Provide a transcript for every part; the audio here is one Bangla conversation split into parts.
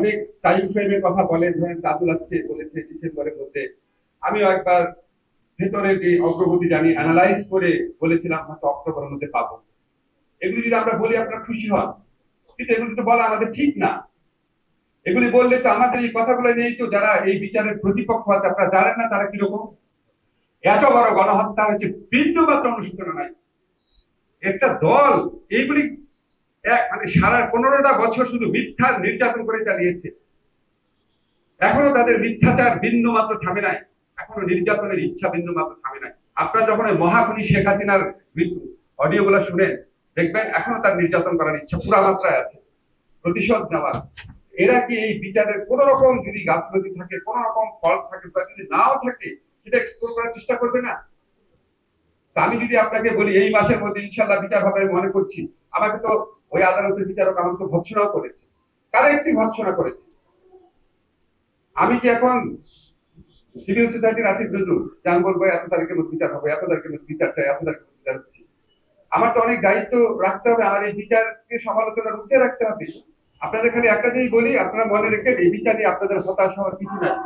অনেক টাইম ফ্রেমের কথা বলে, ধরেন দাদুল আজকে বলেছে ডিসেম্বরের মধ্যে, আমিও একবার ভেতরে যে অগ্রগতি জানি অ্যানালাইজ করে বলেছিলাম হয়তো অক্টোবরের মধ্যে পাবো। এগুলি যদি আমরা বলি আপনারা খুশি হন, কিন্তু এগুলি তো বলা আমাদের ঠিক না। এগুলি বললে তো আমাদের এই কথাগুলো নিয়েই তো যারা এই বিচারের প্রতিপক্ষ আছে আপনারা জানেন না তারা কিরকম। এত বড় গণহত্যা হয়েছে, বিন্দু মাত্র অনুশোচনা নাই। একটা দল এইগুলি মানে সারা 15টা বছর শুধু মিথ্যা নির্যাতন করে চালিয়েছে, এখনো তাদের মিথ্যাচার বিন্দু মাত্র থামে নাই, এখনো নির্যাতনের ইচ্ছা বিন্দু মাত্র থামে নাই। আপনারা যখন ওই মহাখুনি শেখ হাসিনার অডিও গুলো শুনেন দেখবেন এখনো তার নির্যাতন করার ইচ্ছা পুরা মাত্রায় আছে, প্রতিশোধ নেওয়ার। এরা কি এই বিচারের কোন রকম যদি গাফলতি থাকে, কোন রকম ফল থাকে বা যদি নাও থাকে, সেটা এক্সপ্লোর করার চেষ্টা করবে না? আমি যদি আপনাকে বলি এই মাসের মধ্যে ইনশাল্লাহ বিচার হবে মনে করছি, আমাকে তো ওই আদালতের বিচারক আমাকে তো ভৎসনাও করেছে, কারো একটি ভৎসনা করেছে। আমি কি এখন সিভিল সোসাইটির আসিফ নজরুল যান বলবো এত তারিখের মধ্যে বিচার হবে, এত তারিখের মধ্যে বিচার চাই, এত তারিখের মধ্যে বিচার হচ্ছে? আমার তো অনেক দায়িত্ব রাখতে হবে, আমার এই বিচারকে সমালোচনার উঠে রাখতে হবে। আপনাদের খালি একটা জিনিস বলি, আপনারা মনে রেখেন এই বিচারে আপনাদের হতাশ হওয়ার কিছু নাই।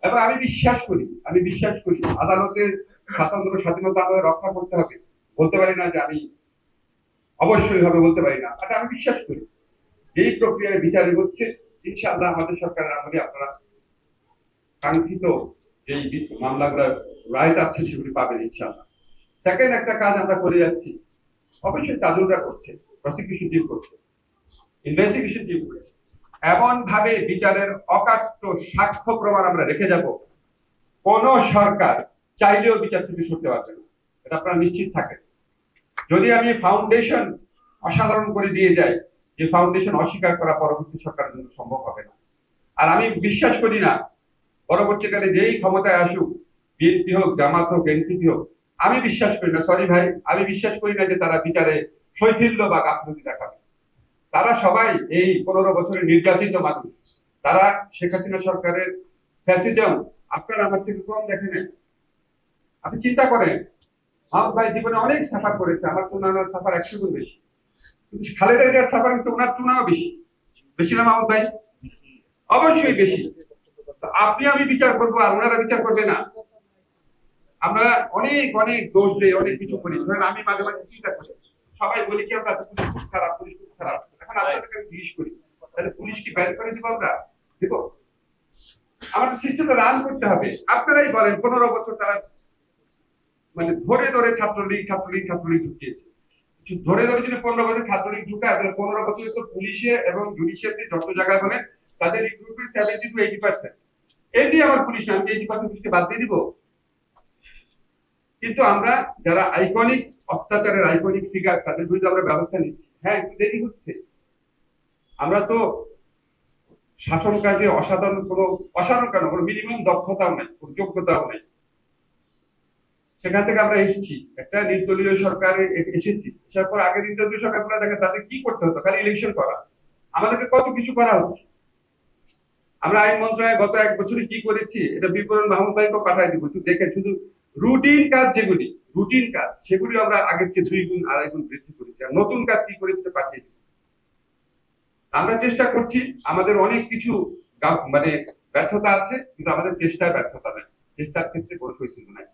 এবং আমি বিশ্বাস করি আদালতের স্বাতন্ত্র স্বাধীনতা আমাদের রক্ষা করতে হবে। বলতে পারি না যে আমি অবশ্যই হবে, বলতে পারি না, আচ্ছা আমি বিশ্বাস করি এই প্রক্রিয়ায় বিচারে হচ্ছে, ইনশাআল্লাহ আমাদের সরকারের আমলে আপনারা কাঙ্ক্ষিত যে মামলাগুলো রায় যাচ্ছে সেগুলি পাবেন ইনশাআল্লাহ। সেকেন্ড একটা কাজ আমরা করে যাচ্ছি, অবশ্যই তাজুলরা করছে, প্রসিকিউশন টিম করছে, ইনভেস্টিগেশন টিম করছে, এমন ভাবে বিচারের অকাট্য সাক্ষ্য প্রমাণ আমরা রেখে যাব, কোন সরকার চাইলেও বিচার থেকে সরতে পারবে না, এটা আপনারা নিশ্চিত থাকেন। যদি আমি ফাউন্ডেশন অসাধারণ করে দিয়ে যাই, যে ফাউন্ডেশন অস্বীকার করা পরবর্তী সরকারের জন্য সম্ভব হবে না। আর আমি বিশ্বাস করি না পরবর্তীকালে যেই ক্ষমতায় আসুক, বিএনপি হোক, জামাত হোক, এনসিপি হোক, আমি বিশ্বাস করি না, সরি ভাই, আমি বিশ্বাস করি না যে তারা বিচারে শৈথিল্য বা গাফলতি দেখাবে। তারা সবাই এই 15 বছরের নির্যাতিত মানুষ, তারা শেখ হাসিনা সরকারের ফ্যাসিজম আপনারা আমার থেকে কম দেখেন। আপনি চিন্তা করেন, মাহমুদ ভাই জীবনে অনেক সাফার করেছে, আমার তুলনায় সাফার 100 গুণ বেশি, কিন্তু খালেদা জিয়ার সাফার কিন্তু ওনার তুলনাও বেশি, বেশি না মাহমুদ ভাই? অবশ্যই বেশি। আপনি আমি বিচার করবো আর ওনারা বিচার করবে না? আমরা অনেক অনেক দোষ দিই, অনেক কিছু করি। ধরেন আমি মাঝে মাঝে চিন্তা করি, সবাই বলি কি আমরা পুলিশ খুব খারাপ, পুলিশ খুব খারাপ, এখন আপনাদেরকে আমি জিজ্ঞেস করি তাহলে পুলিশ কি ব্যান করে দিব? আমরা দিব? আমাদের সিস্টেমটা রান করতে হবে। আপনারাই বলেন 15 বছর তারা মানে ধরে ধরে ছাত্রলীগ ঢুকিয়েছে। ধরে ধরে যদি 15 বছর ছাত্রলীগ ঢুকায় তাহলে 15 বছরে তো পুলিশে এবং জুডিশিয়ারিতে যত জায়গায় বলে তাদের রিক্রুটমেন্ট 70 to 80%। এমনি আমার পুলিশ আমি 80% পুলিশকে বাদ দিয়ে দিব? কিন্তু আমরা যারা আইকনিক অত্যাচারের আইকনিক ফিগার তাদের বিরুদ্ধে আমরা ব্যবস্থা নিচ্ছি, হ্যাঁ একটু দেরি হচ্ছে। আমরা তো শাসন কাজে অসাধারণ কোনো মিনিমাম দক্ষতাও নাই, কোনো যোগ্যতাও নাই। সেখান থেকে আমরা এসেছি, একটা নির্দলীয় সরকারে এসেছি, এসার পর আগের নির্দলীয় সরকারগুলো দেখে তাদের কি করতে হতো, খালি ইলেকশন করা। আমাদেরকে কত কিছু করা হচ্ছে। আমরা আইন মন্ত্রণালয়ে গত 1 বছরে কি করেছি এটা বিবরণ মাহমুদ ভাইকে পাঠাই দিব, একটু দেখেন। শুধু রুটিন কাজ যেগুলি রুটিন কাজ সেগুলি আমরা আগের চেয়ে 2 গুণ 2.5 গুণ বৃদ্ধি করেছি, আর নতুন কাজ কি করেছি পাঠিয়ে দিব। আমরা চেষ্টা করছি, আমাদের অনেক কিছু মানে ব্যর্থতা আছে, কিন্তু আমাদের চেষ্টায় ব্যর্থতা নেই, চেষ্টার ক্ষেত্রে কোনো শৈথিল্য নাই।